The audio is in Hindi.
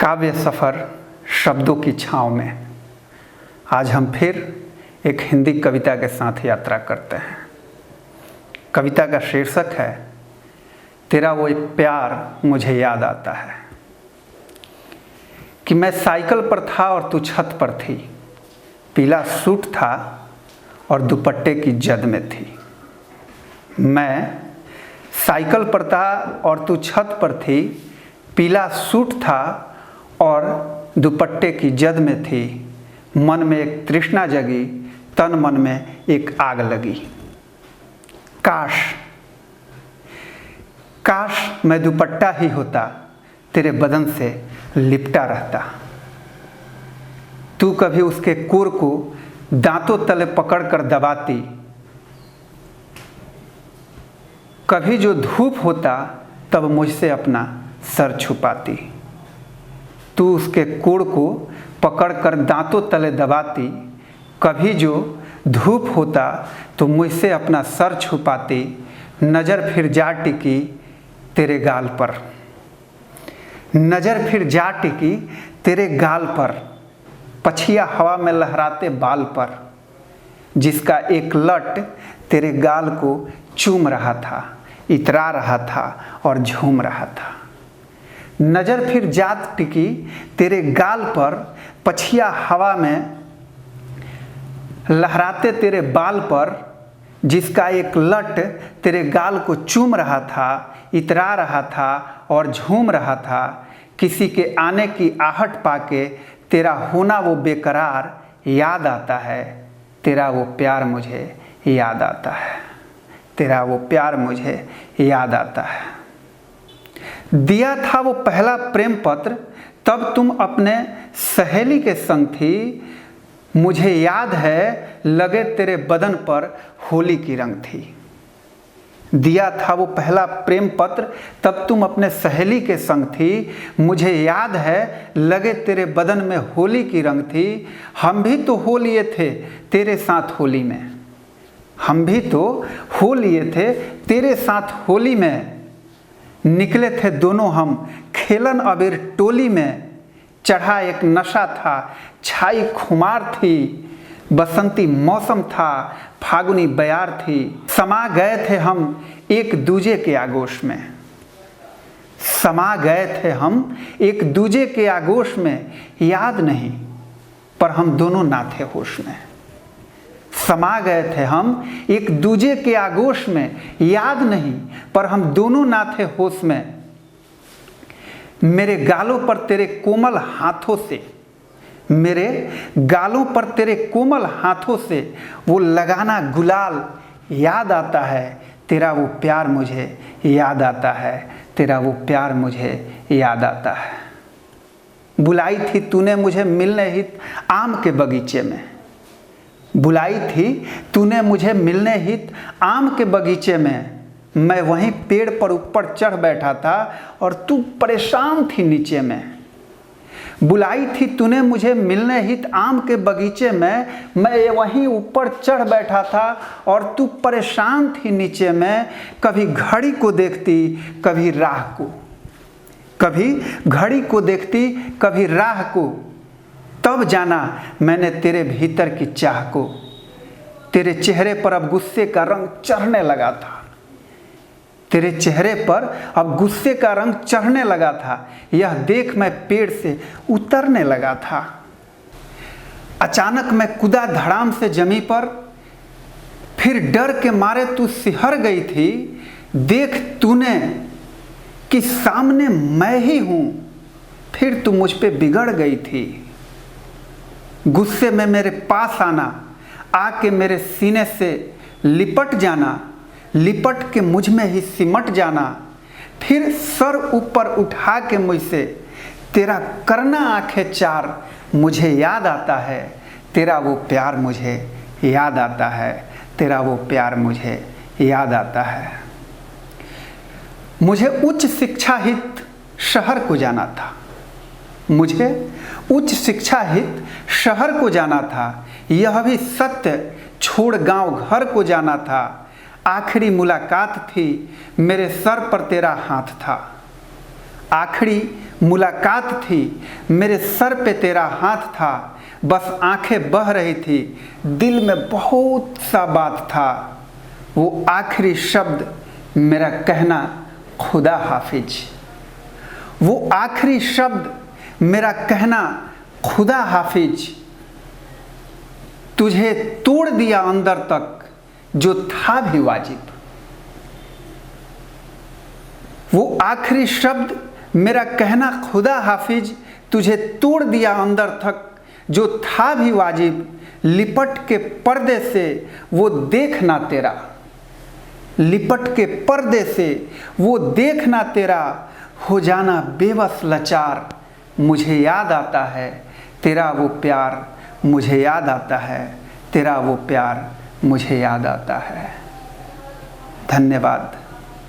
काव्य सफ़र शब्दों की छाँव में आज हम फिर एक हिंदी कविता के साथ यात्रा करते हैं। कविता का शीर्षक है तेरा वो एक प्यार मुझे याद आता है। कि मैं साइकिल पर था और तू छत पर थी, पीला सूट था और दुपट्टे की जद में थी। मैं साइकिल पर था और तू छत पर थी, पीला सूट था और दुपट्टे की जद में थी। मन में एक तृष्णा जगी, तन मन में एक आग लगी। काश मैं दुपट्टा ही होता, तेरे बदन से लिपटा रहता। तू कभी उसके कोर को दांतों तले पकड़ कर दबाती, कभी जो धूप होता तब मुझसे अपना सर छुपाती। तू उसके कोर को पकड़कर दांतों तले दबाती, कभी जो धूप होता तो मुझसे अपना सर छुपाती। नज़र फिर जा टिकी तेरे गाल पर, नज़र फिर जा टिकी तेरे गाल पर, पछिया हवा में लहराते बाल पर, जिसका एक लट तेरे गाल को चूम रहा था, इतरा रहा था और झूम रहा था। नज़र फिर जात टिकी तेरे गाल पर, पछिया हवा में लहराते तेरे बाल पर, जिसका एक लट तेरे गाल को चूम रहा था, इतरा रहा था और झूम रहा था। किसी के आने की आहट पाके तेरा होना वो बेकरार याद आता है। तेरा वो प्यार मुझे याद आता है, तेरा वो प्यार मुझे याद आता है। दिया था वो पहला प्रेम पत्र, तब तुम अपने सहेली के संग थी। मुझे याद है लगे तेरे बदन पर होली की रंग थी। दिया था वो पहला प्रेम पत्र, तब तुम अपने सहेली के संग थी। मुझे याद है लगे तेरे बदन में होली की रंग थी। हम भी तो हो लिए थे तेरे साथ होली में, हम भी तो हो लिए थे तेरे साथ होली में। निकले थे दोनों हम खेलन अबीर टोली में। चढ़ा एक नशा था, छाई खुमार थी, बसंती मौसम था, फागुनी बयार थी। समा गए थे हम एक दूजे के आगोश में, समा गए थे हम एक दूजे के आगोश में। याद नहीं पर हम दोनों ना थे होश में। समा गए थे हम एक दूजे के आगोश में, याद नहीं पर हम दोनों ना थे होश में। मेरे गालों पर तेरे कोमल हाथों से, मेरे गालों पर तेरे कोमल हाथों से वो लगाना गुलाल याद आता है। तेरा वो प्यार मुझे याद आता है, तेरा वो प्यार मुझे याद आता है। बुलाई थी तूने मुझे मिलने हित आम के बगीचे में, बुलाई थी तूने मुझे मिलने हित आम के बगीचे में। मैं वहीं पेड़ पर ऊपर चढ़ बैठा था और तू परेशान थी नीचे में। बुलाई थी तूने मुझे मिलने हित आम के बगीचे में, मैं वहीं ऊपर चढ़ बैठा था और तू परेशान थी नीचे में। कभी घड़ी को देखती कभी राह को, कभी घड़ी को देखती कभी राह को, तब जाना मैंने तेरे भीतर की चाह को। तेरे चेहरे पर अब गुस्से का रंग चढ़ने लगा था, तेरे चेहरे पर अब गुस्से का रंग चढ़ने लगा था। यह देख मैं पेड़ से उतरने लगा था। अचानक मैं कूदा धड़ाम से जमी पर, फिर डर के मारे तू सिहर गई थी। देख तूने कि सामने मैं ही हूं, फिर तू मुझ पे बिगड़ गई थी। गुस्से में मेरे पास आना, आके मेरे सीने से लिपट जाना, लिपट के मुझ में ही सिमट जाना। फिर सर ऊपर उठा के मुझसे तेरा करना आंखें चार मुझे याद आता है। तेरा वो प्यार मुझे याद आता है, तेरा वो प्यार मुझे याद आता है। मुझे उच्च शिक्षा हित शहर को जाना था, मुझे उच्च शिक्षा हित शहर को जाना था। यह भी सत्य छोड़ गांव घर को जाना था। आखिरी मुलाकात थी मेरे सर पर तेरा हाथ था, आखिरी मुलाकात थी, मेरे सर पे तेरा हाथ था, बस आंखें बह रही थी, दिल में बहुत सा बात था। वो आखिरी शब्द मेरा कहना खुदा हाफिज। वो आखिरी शब्द मेरा कहना खुदा हाफिज। तुझे तोड़ दिया अंदर तक जो था भी वाजिब। वो आखिरी शब्द मेरा कहना खुदा हाफिज। तुझे तोड़ दिया अंदर तक जो था भी वाजिब। लिपट के पर्दे से वो देखना तेरा, लिपट के पर्दे से वो देखना तेरा, हो जाना बेबस लाचार। मुझे याद आता है तेरा वो प्यार, मुझे याद आता है तेरा वो प्यार, मुझे याद आता है। धन्यवाद।